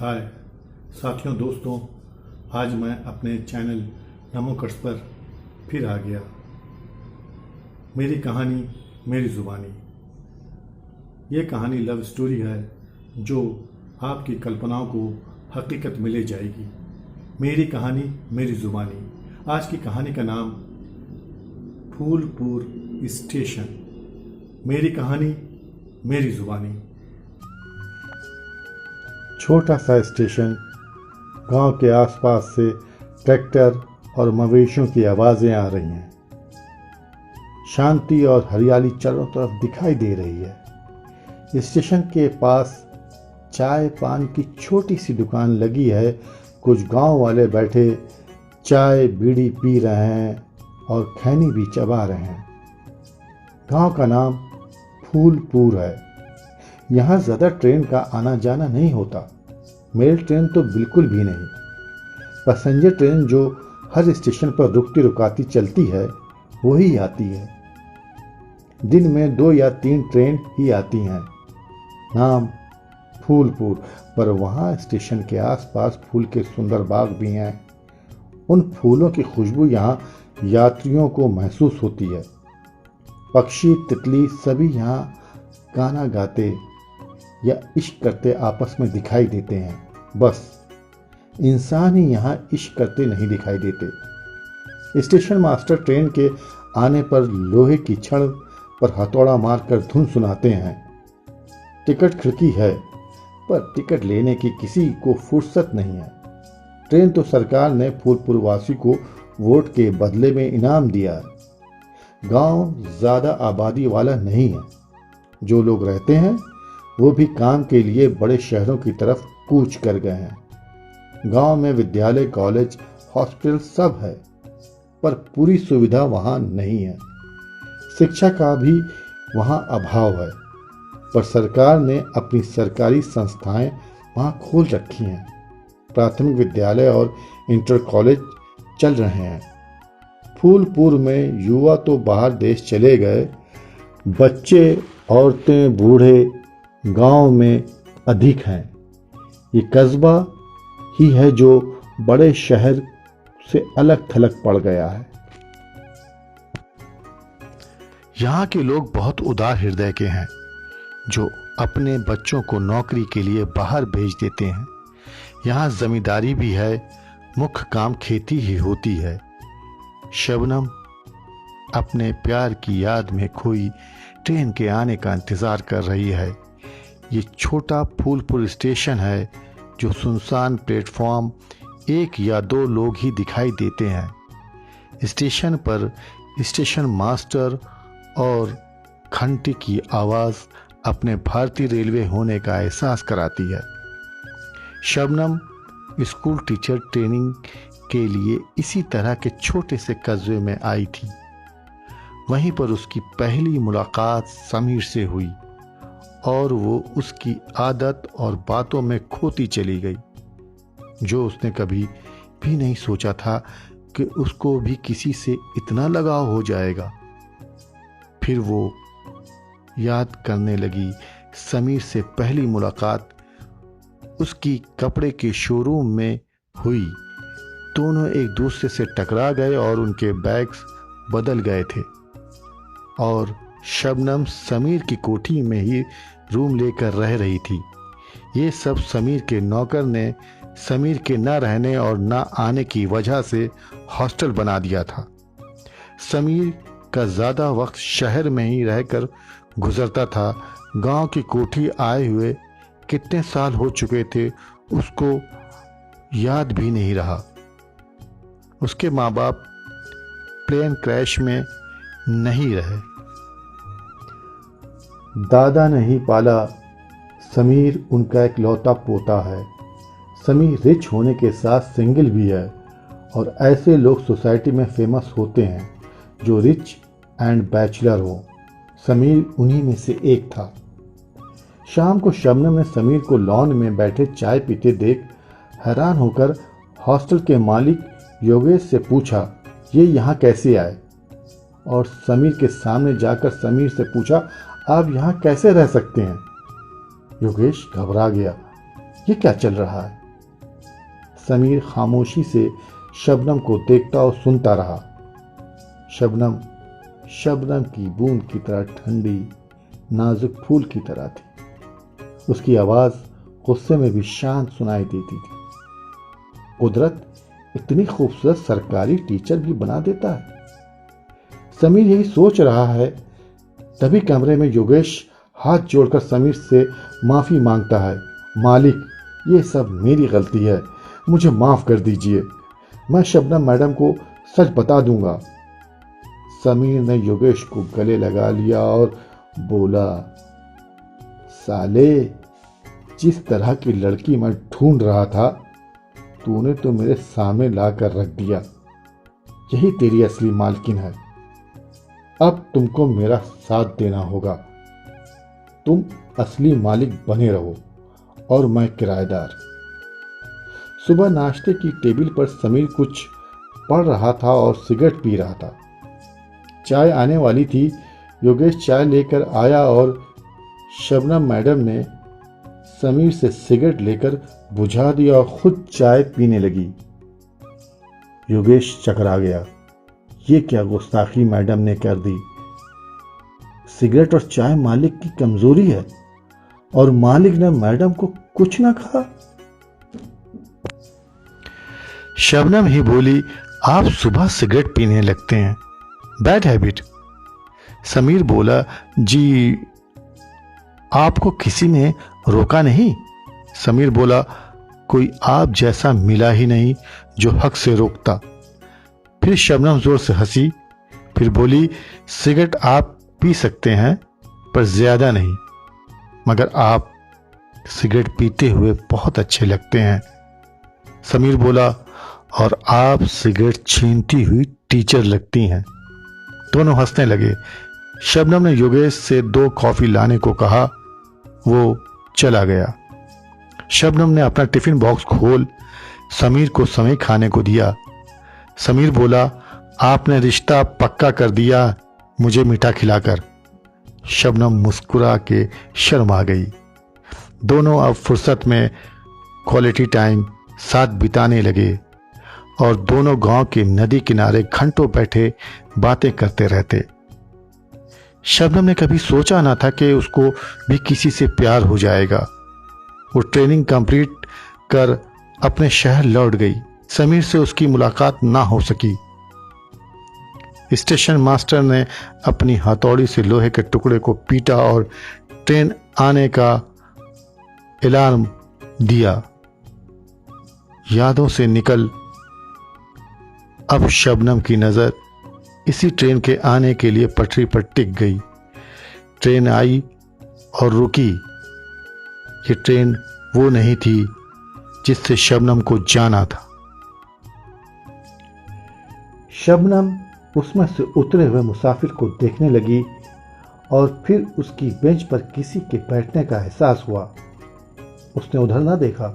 हाय साथियों दोस्तों, आज मैं अपने चैनल नमो कट्स पर फिर आ गया। मेरी कहानी मेरी ज़ुबानी। ये कहानी लव स्टोरी है जो आपकी कल्पनाओं को हकीकत में ले जाएगी। मेरी कहानी मेरी ज़ुबानी। आज की कहानी का नाम फूलपुर स्टेशन। मेरी कहानी मेरी ज़ुबानी। छोटा सा स्टेशन। गांव के आसपास से ट्रैक्टर और मवेशियों की आवाज़ें आ रही हैं। शांति और हरियाली चारों तरफ दिखाई दे रही है। स्टेशन के पास चाय पान की छोटी सी दुकान लगी है। कुछ गांव वाले बैठे चाय बीड़ी पी रहे हैं और खैनी भी चबा रहे हैं। गांव का नाम फूलपुर है। यहाँ ज़्यादा ट्रेन का आना जाना नहीं होता। मेल ट्रेन तो बिल्कुल भी नहीं। पैसेंजर ट्रेन जो हर स्टेशन पर रुकती रुकाती चलती है वही आती है। दिन में 2 या 3 ट्रेन ही आती हैं। नाम फूलपुर, पर वहाँ स्टेशन के आसपास फूल के सुंदर बाग भी हैं। उन फूलों की खुशबू यहाँ यात्रियों को महसूस होती है। पक्षी तितली सभी यहाँ गाना गाते या इश्क करते आपस में दिखाई देते हैं। बस इंसान ही यहाँ इश्क करते नहीं दिखाई देते। स्टेशन मास्टर ट्रेन के आने पर लोहे की छड़ पर हथौड़ा मारकर धुन सुनाते हैं। टिकट खिड़की है, पर टिकट लेने की किसी को फुर्सत नहीं है। ट्रेन तो सरकार ने फूलपुरवासी को वोट के बदले में इनाम दिया है। गांव ज़्यादा आबादी वाला नहीं है। जो लोग रहते हैं वो भी काम के लिए बड़े शहरों की तरफ कूच कर गए हैं। गांव में विद्यालय, कॉलेज, हॉस्पिटल सब है, पर पूरी सुविधा वहां नहीं है। शिक्षा का भी वहां अभाव है, पर सरकार ने अपनी सरकारी संस्थाएं वहां खोल रखी हैं। प्राथमिक विद्यालय और इंटर कॉलेज चल रहे हैं। फूलपुर में युवा तो बाहर देश चले गए, बच्चे औरतें बूढ़े गांव में अधिक हैं। ये कस्बा ही है जो बड़े शहर से अलग थलग पड़ गया है। यहाँ के लोग बहुत उदार हृदय के हैं, जो अपने बच्चों को नौकरी के लिए बाहर भेज देते हैं। यहाँ जमींदारी भी है, मुख्य काम खेती ही होती है। शबनम अपने प्यार की याद में खोई ट्रेन के आने का इंतजार कर रही है। ये छोटा फूलपुर स्टेशन है जो सुनसान प्लेटफॉर्म, 1 या 2 लोग ही दिखाई देते हैं। स्टेशन पर स्टेशन मास्टर और घंटी की आवाज़ अपने भारतीय रेलवे होने का एहसास कराती है। शबनम स्कूल टीचर ट्रेनिंग के लिए इसी तरह के छोटे से कस्बे में आई थी। वहीं पर उसकी पहली मुलाकात समीर से हुई और वो उसकी आदत और बातों में खोती चली गई, जो उसने कभी भी नहीं सोचा था कि उसको भी किसी से इतना लगाव हो जाएगा। फिर वो याद करने लगी समीर से पहली मुलाकात उसकी कपड़े के शोरूम में हुई। दोनों एक दूसरे से टकरा गए और उनके बैग्स बदल गए थे और शबनम समीर की कोठी में ही रूम लेकर रह रही थी। ये सब समीर के नौकर ने समीर के न रहने और न आने की वजह से हॉस्टल बना दिया था। समीर का ज़्यादा वक्त शहर में ही रहकर गुजरता था। गांव की कोठी आए हुए कितने साल हो चुके थे उसको याद भी नहीं रहा। उसके माँ बाप प्लेन क्रैश में नहीं रहे। दादा ने ही पाला। समीर उनका इकलौता पोता है। समीर रिच होने के साथ सिंगल भी है और ऐसे लोग सोसाइटी में फेमस होते हैं जो रिच एंड बैचलर हो। समीर उन्हीं में से एक था। शाम को शबनम ने समीर को लॉन में बैठे चाय पीते देख हैरान होकर हॉस्टल के मालिक योगेश से पूछा, ये यहाँ कैसे आए? और समीर के सामने जाकर समीर से पूछा, आप यहाँ कैसे रह सकते हैं? योगेश घबरा गया। ये क्या चल रहा है? समीर खामोशी से शबनम को देखता और सुनता रहा। शबनम शबनम की बूंद की तरह ठंडी, नाजुक फूल की तरह थी। उसकी आवाज गुस्से में भी शांत सुनाई देती थी। कुदरत इतनी खूबसूरत सरकारी टीचर भी बना देता है। समीर यही सोच रहा है, तभी कमरे में योगेश हाथ जोड़कर समीर से माफी मांगता है। मालिक, ये सब मेरी गलती है, मुझे माफ कर दीजिए। मैं शबनम मैडम को सच बता दूंगा। समीर ने योगेश को गले लगा लिया और बोला, साले, जिस तरह की लड़की मैं ढूंढ रहा था, तूने तो मेरे सामने लाकर रख दिया। यही तेरी असली मालकिन है। अब तुमको मेरा साथ देना होगा। तुम असली मालिक बने रहो और मैं किराएदार। सुबह नाश्ते की टेबल पर समीर कुछ पढ़ रहा था और सिगरेट पी रहा था। चाय आने वाली थी। योगेश चाय लेकर आया और शबनम मैडम ने समीर से सिगरेट लेकर बुझा दिया और खुद चाय पीने लगी। योगेश चकरा गया। ये क्या गुस्ताखी मैडम ने कर दी? सिगरेट और चाय मालिक की कमजोरी है और मालिक ने मैडम को कुछ ना कहा। शबनम ही बोली, आप सुबह सिगरेट पीने लगते हैं, बैड हैबिट। समीर बोला, जी आपको किसी ने रोका नहीं? समीर बोला, कोई आप जैसा मिला ही नहीं जो हक से रोकता। फिर शबनम जोर से हंसी, फिर बोली, सिगरेट आप पी सकते हैं पर ज्यादा नहीं, मगर आप सिगरेट पीते हुए बहुत अच्छे लगते हैं। समीर बोला, और आप सिगरेट छीनती हुई टीचर लगती हैं। दोनों हंसने लगे। शबनम ने योगेश से 2 कॉफी लाने को कहा। वो चला गया। शबनम ने अपना टिफिन बॉक्स खोल समीर को समय खाने को दिया। समीर बोला, आपने रिश्ता पक्का कर दिया मुझे मीठा खिलाकर। शबनम मुस्कुरा के शर्मा गई। दोनों अब फुर्सत में क्वालिटी टाइम साथ बिताने लगे और दोनों गांव के नदी किनारे घंटों बैठे बातें करते रहते। शबनम ने कभी सोचा ना था कि उसको भी किसी से प्यार हो जाएगा। वो ट्रेनिंग कंप्लीट कर अपने शहर लौट गई। समीर से उसकी मुलाकात ना हो सकी। स्टेशन मास्टर ने अपनी हथौड़ी से लोहे के टुकड़े को पीटा और ट्रेन आने का अलार्म दिया। यादों से निकल अब शबनम की नजर इसी ट्रेन के आने के लिए पटरी पर टिक गई। ट्रेन आई और रुकी। ये ट्रेन वो नहीं थी जिससे शबनम को जाना था। शबनम उसमें से उतरे हुए मुसाफिर को देखने लगी और फिर उसकी बेंच पर किसी के बैठने का एहसास हुआ। उसने उधर ना देखा,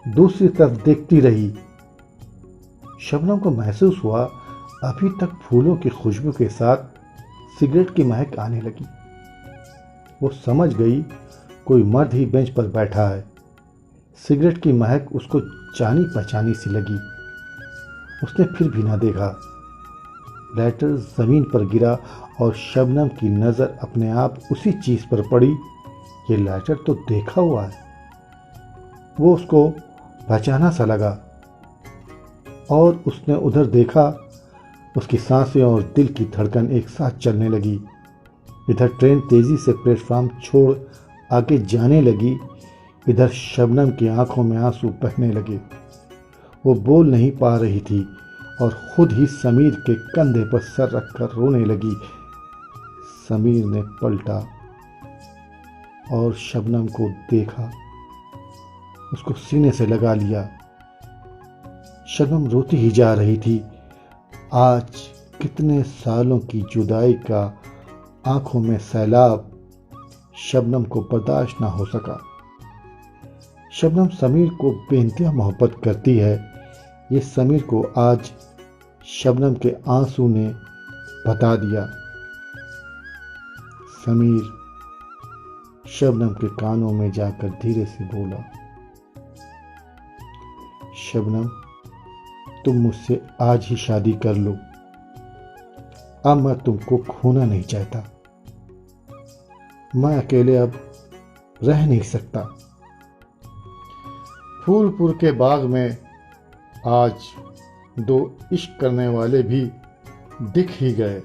दूसरी तरफ देखती रही। शबनम को महसूस हुआ अभी तक फूलों की खुशबू के साथ सिगरेट की महक आने लगी। वो समझ गई कोई मर्द ही बेंच पर बैठा है। सिगरेट की महक उसको जानी पहचानी सी लगी। उसने फिर भी ना देखा। लेटर जमीन पर गिरा और शबनम की नजर अपने आप उसी चीज पर पड़ी। ये लेटर तो देखा हुआ है। वो उसको पहचाना सा लगा और उसने उधर देखा। उसकी सांसें और दिल की धड़कन एक साथ चलने लगी। इधर ट्रेन तेजी से प्लेटफॉर्म छोड़ आगे जाने लगी, इधर शबनम की आंखों में आंसू बहने लगे। वो बोल नहीं पा रही थी और खुद ही समीर के कंधे पर सर रखकर रोने लगी। समीर ने पलटा और शबनम को देखा, उसको सीने से लगा लिया। शबनम रोती ही जा रही थी। आज कितने सालों की जुदाई का आंखों में सैलाब शबनम को बर्दाश्त ना हो सका। शबनम समीर को बेइंतहा मोहब्बत करती है, ये समीर को आज शबनम के आंसू ने बता दिया। समीर शबनम के कानों में जाकर धीरे से बोला, शबनम, तुम मुझसे आज ही शादी कर लो। अब मैं तुमको खोना नहीं चाहता। मैं अकेले अब रह नहीं सकता। फूलपुर के बाग में आज दो इश्क करने वाले भी दिख ही गए।